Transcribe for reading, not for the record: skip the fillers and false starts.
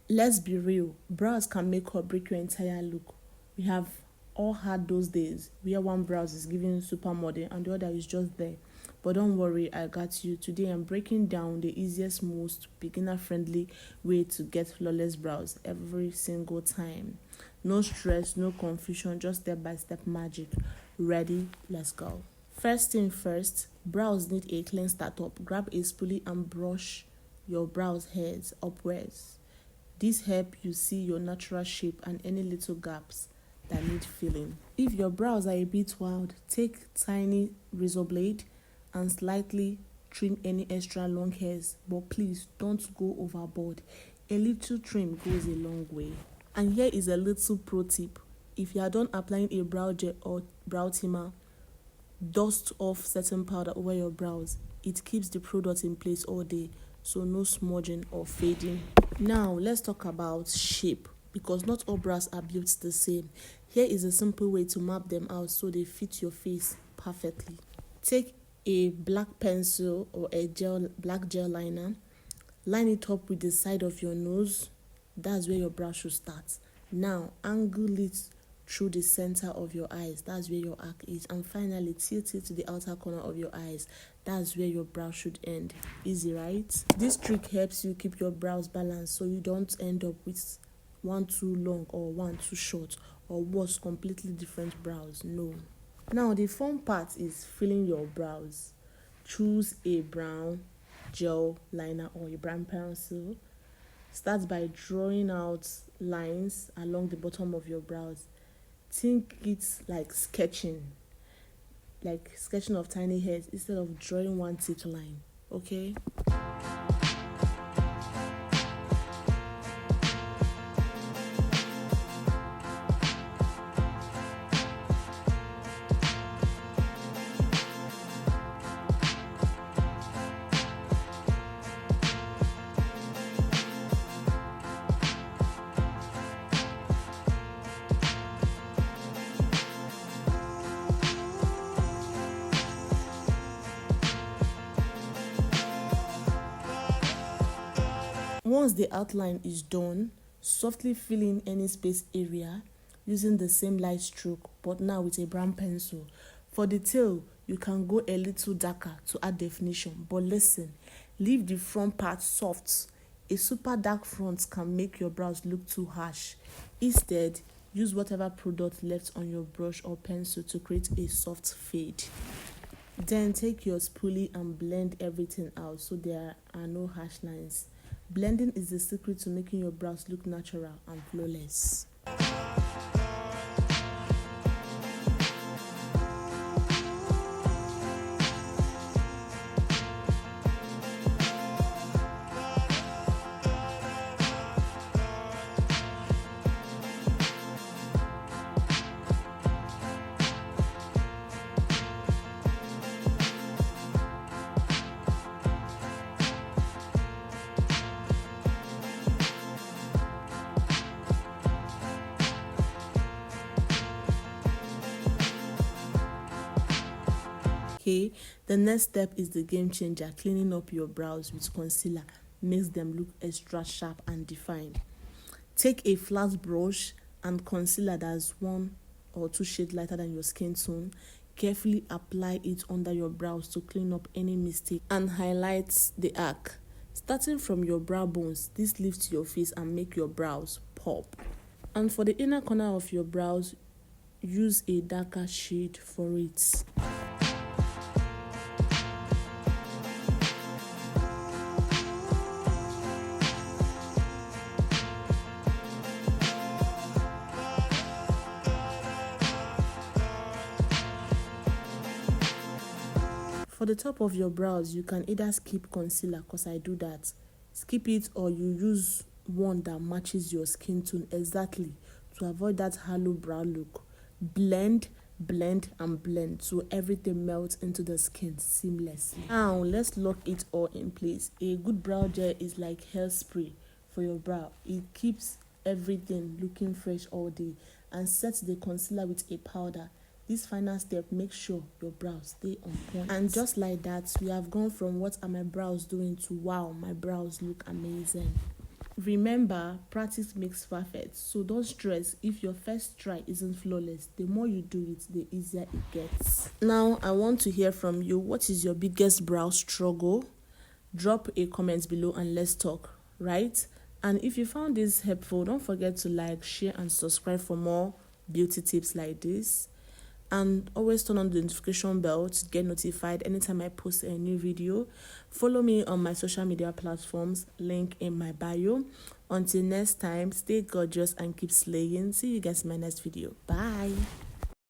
Let's be real, brows can make or break your entire look. We have all had those days where one brows is giving super modern and the other is just there. But don't worry, I got you. Today I'm breaking down the easiest, most beginner friendly way to get flawless brows every single time. No stress, no confusion, just step by step magic. Ready? Let's go. First thing first, brows need a clean startup. Grab a spoolie and brush your brows hairs upwards. This helps you see your natural shape and any little gaps that need filling. If your brows are a bit wild, take tiny razor blade and slightly trim any extra long hairs, but please don't go overboard. A little trim goes a long way. And here is a little pro tip. If you are done applying a brow gel or brow trimmer, dust off setting powder over your brows. It keeps the product in place all day, so no smudging or fading. Now let's talk about shape, because not all brows are built the same. Here is a simple way to map them out so they fit your face perfectly. Take a black pencil or a black gel liner, line it up with the side of your nose. That's where your brow should start. Now angle it through the center of your eyes. That's where your arc is. And finally, tilt it to the outer corner of your eyes. That's where your brow should end. Easy, right? This trick helps you keep your brows balanced so you don't end up with one too long or one too short, or worse, completely different brows. No. Now, the fun part is filling your brows. Choose a brown gel liner or a brown pencil. Start by drawing out lines along the bottom of your brows. Think it's like sketching of tiny hairs instead of drawing one thick line. Okay? Once the outline is done, softly fill in any space area using the same light stroke, but now with a brown pencil. For the tail, you can go a little darker to add definition, but listen, leave the front part soft. A super dark front can make your brows look too harsh. Instead, use whatever product left on your brush or pencil to create a soft fade. Then take your spoolie and blend everything out so there are no harsh lines. Blending is the secret to making your brows look natural and flawless. Okay, the next step is the game changer. Cleaning up your brows with concealer makes them look extra sharp and defined. Take a flat brush and concealer that's 1 or 2 shades lighter than your skin tone. Carefully apply it under your brows to clean up any mistake and highlight the arc. Starting from your brow bones, this lifts your face and make your brows pop. And for the inner corner of your brows, use a darker shade for it. For the top of your brows, you can either skip concealer, because I do that. Skip it, or you use one that matches your skin tone exactly to avoid that hollow brow look. Blend, blend, and blend so everything melts into the skin seamlessly. Now, let's lock it all in place. A good brow gel is like hairspray for your brow. It keeps everything looking fresh all day and sets the concealer with a powder. This final step makes sure your brows stay on point. And just like that, we have gone from what are my brows doing to wow, my brows look amazing. Remember, practice makes perfect. So don't stress if your first try isn't flawless. The more you do it, the easier it gets. Now, I want to hear from you. What is your biggest brow struggle? Drop a comment below and let's talk, right? And if you found this helpful, don't forget to like, share, and subscribe for more beauty tips like this. And always turn on the notification bell to get notified anytime I post a new video. Follow me on my social media platforms, link in my bio. Until next time, stay gorgeous and keep slaying. See you guys in my next video. Bye.